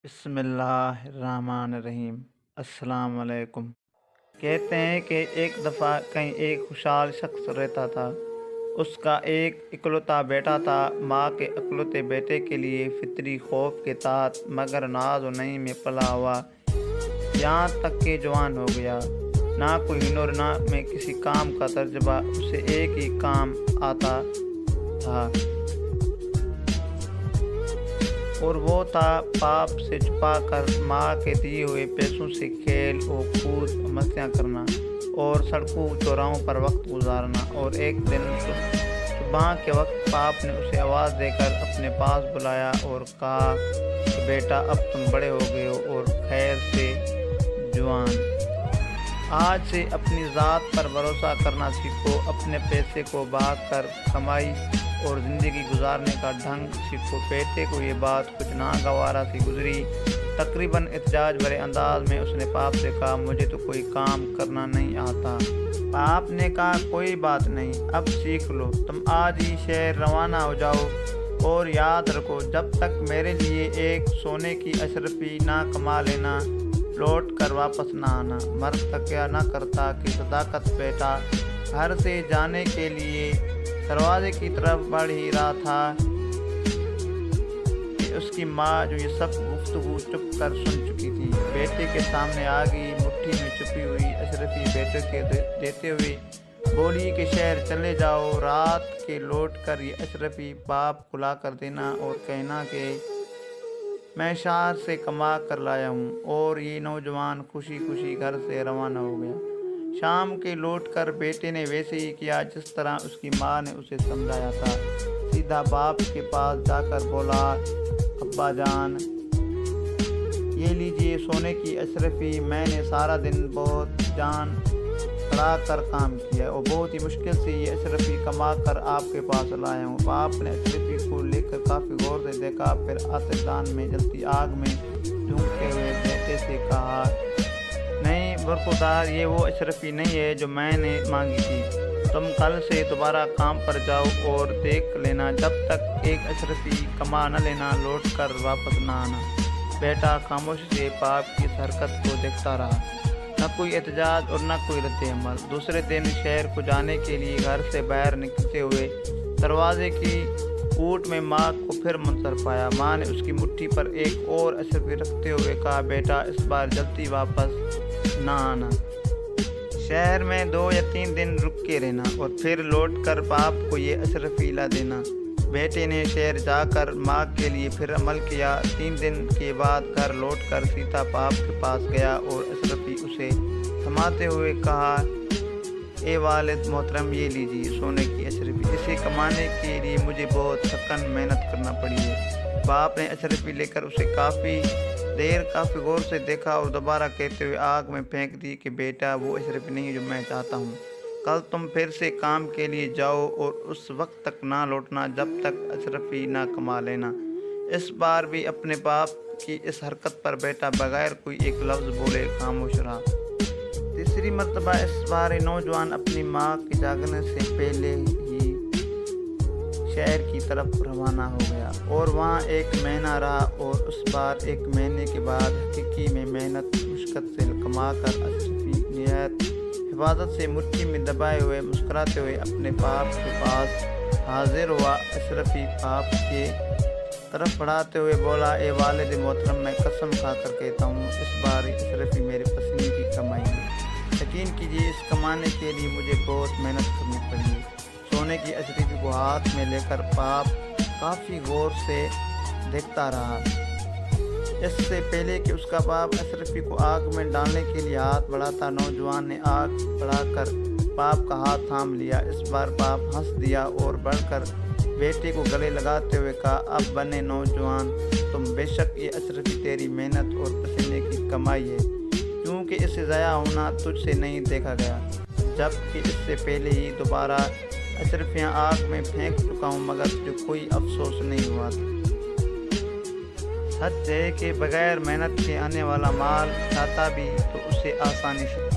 بسم اللہ الرحمن الرحیم۔ السلام علیکم۔ کہتے ہیں کہ ایک دفعہ کہیں ایک خوشحال شخص رہتا تھا۔ اس کا ایک اکلوتا بیٹا تھا۔ ماں کے اکلوتے بیٹے کے لیے فطری خوف کے تحت مگر ناز و نعیم میں پلا ہوا، یہاں تک کہ جوان ہو گیا۔ نہ کوئی ہنر، نہ میں کسی کام کا تجربہ، اسے ایک ہی کام آتا تھا اور وہ تھا باپ سے چھپا کر ماں کے دیے ہوئے پیسوں سے کھیل و کود مستیاں کرنا اور سڑکوں چوراہوں پر وقت گزارنا۔ اور ایک دن صبح کے وقت باپ نے اسے آواز دے کر اپنے پاس بلایا اور کہا کہ بیٹا، اب تم بڑے ہو گئے ہو اور خیر سے جوان، آج سے اپنی ذات پر بھروسہ کرنا سیکھو، اپنے پیسے کو بھاگ کر کمائی اور زندگی گزارنے کا ڈھنگ سیکھو۔ بیٹے کو یہ بات کچھ ناگوارا سی گزری۔ تقریباً احتجاج بھرے انداز میں اس نے باپ سے کہا، مجھے تو کوئی کام کرنا نہیں آتا۔ باپ نے کہا، کوئی بات نہیں، اب سیکھ لو، تم آج ہی شہر روانہ ہو جاؤ اور یاد رکھو، جب تک میرے لیے ایک سونے کی اشرفی نہ کما لینا، لوٹ کر واپس نہ آنا۔ مرد تکیہ نہ کرتا کہ صداقت بیٹا گھر سے جانے کے لیے دروازے کی طرف بڑھ ہی رہا تھا کہ اس کی ماں جو یہ سب گفتگو چپ کر سن چکی تھی، بیٹے کے سامنے آ گئی، مٹھی میں چھپی ہوئی اشرفی بیٹے کے دیتے ہوئے بولی کہ شہر چلے جاؤ، رات کے لوٹ کر یہ اشرفی باپ کو لا کر دینا اور کہنا کہ میں شہر سے کما کر لایا ہوں۔ اور یہ نوجوان خوشی خوشی گھر سے روانہ ہو گیا۔ شام کے لوٹ کر بیٹے نے ویسے ہی کیا جس طرح اس کی ماں نے اسے سمجھایا تھا۔ سیدھا باپ کے پاس جا کر بولا، ابا جان، یہ لیجئے سونے کی اشرفی، میں نے سارا دن بہت جان کھڑا کر کام کیا اور بہت ہی مشکل سے یہ اشرفی کما کر آپ کے پاس لایا ہوں۔ باپ نے اشرفی کو لے کر کافی غور سے دیکھا، پھر آتش دان میں جلتی آگ میں جھونکتے ہوئے بیٹے سے کہا، نہیں برخودار، یہ وہ اشرفی نہیں ہے جو میں نے مانگی تھی۔ تم کل سے دوبارہ کام پر جاؤ اور دیکھ لینا، جب تک ایک اشرفی کما نہ لینا، لوٹ کر واپس نہ آنا۔ بیٹا خاموشی سے باپ کی اس حرکت کو دیکھتا رہا، نہ کوئی احتجاج اور نہ کوئی رد عمل۔ دوسرے دن شہر کو جانے کے لیے گھر سے باہر نکلتے ہوئے دروازے کی کوٹ میں ماں کو پھر منتظر پایا۔ ماں نے اس کی مٹھی پر ایک اور اشرفی رکھتے ہوئے کہا، بیٹا اس بار جلدی واپس نہ آنا، شہر میں 2 یا 3 دن رک کے رہنا اور پھر لوٹ کر باپ کو یہ اشرفی لا دینا۔ بیٹے نے شہر جا کر ماں کے لیے پھر عمل کیا۔ 3 دن کے بعد گھر لوٹ کر سیتا باپ کے پاس گیا اور اشرفی اسے تھماتے ہوئے کہا، اے والد محترم، یہ لیجیے سونے کی اشرفی، اسے کمانے کے لیے مجھے بہت سخت محنت کرنا پڑی ہے۔ باپ نے اشرفی لے کر اسے کافی غور سے دیکھا اور دوبارہ کہتے ہوئے آگ میں پھینک دی کہ بیٹا، وہ اشرفی نہیں ہے جو میں چاہتا ہوں۔ کل تم پھر سے کام کے لیے جاؤ اور اس وقت تک نہ لوٹنا جب تک اشرفی نہ کما لینا۔ اس بار بھی اپنے باپ کی اس حرکت پر بیٹا بغیر کوئی ایک لفظ بولے خاموش رہا۔ تیسری مرتبہ اس بار نوجوان اپنی ماں کے جاگنے سے پہلے ہی شہر کی طرف روانہ ہو گیا اور وہاں 1 مہینہ رہا اور اس بار 1 مہینے کے بعد حقیقی میں محنت مشقت سے کما کر اشرفی نہایت حفاظت سے مٹھی میں دبائے ہوئے مسکراتے ہوئے اپنے باپ کے پاس حاضر ہوا۔ اشرفی باپ کے طرف بڑھاتے ہوئے بولا، اے والد محترم، میں قسم کھا کر کہتا ہوں، اس بار اشرفی میرے پسینے کی کمائی ہے۔ یقین کیجیے اس کمانے کے لیے مجھے بہت محنت کرنی پڑی ہے۔ سونے کی اشرفی کو ہاتھ میں لے کر باپ کافی غور سے دیکھتا رہا۔ اس سے پہلے کہ اس کا باپ اشرفی کو آگ میں ڈالنے کے لیے ہاتھ بڑھاتا، نوجوان نے آگ بڑھا کر باپ کا ہاتھ تھام لیا۔ اس بار باپ ہنس دیا اور بڑھ کر بیٹے کو گلے لگاتے ہوئے کہا، اب بنے نوجوان، تم بے شک یہ اشرفی تیری محنت اور پسینے کی کمائی ہے، کیونکہ اسے ضائع ہونا تجھ سے نہیں دیکھا گیا، جبکہ اس سے پہلے ہی دوبارہ اشرفیاں آگ میں پھینک چکا ہوں مگر جو کوئی افسوس نہیں ہوا۔ سچ ہے کہ بغیر محنت کے آنے والا مال چاہتا بھی تو اسے آسانی سے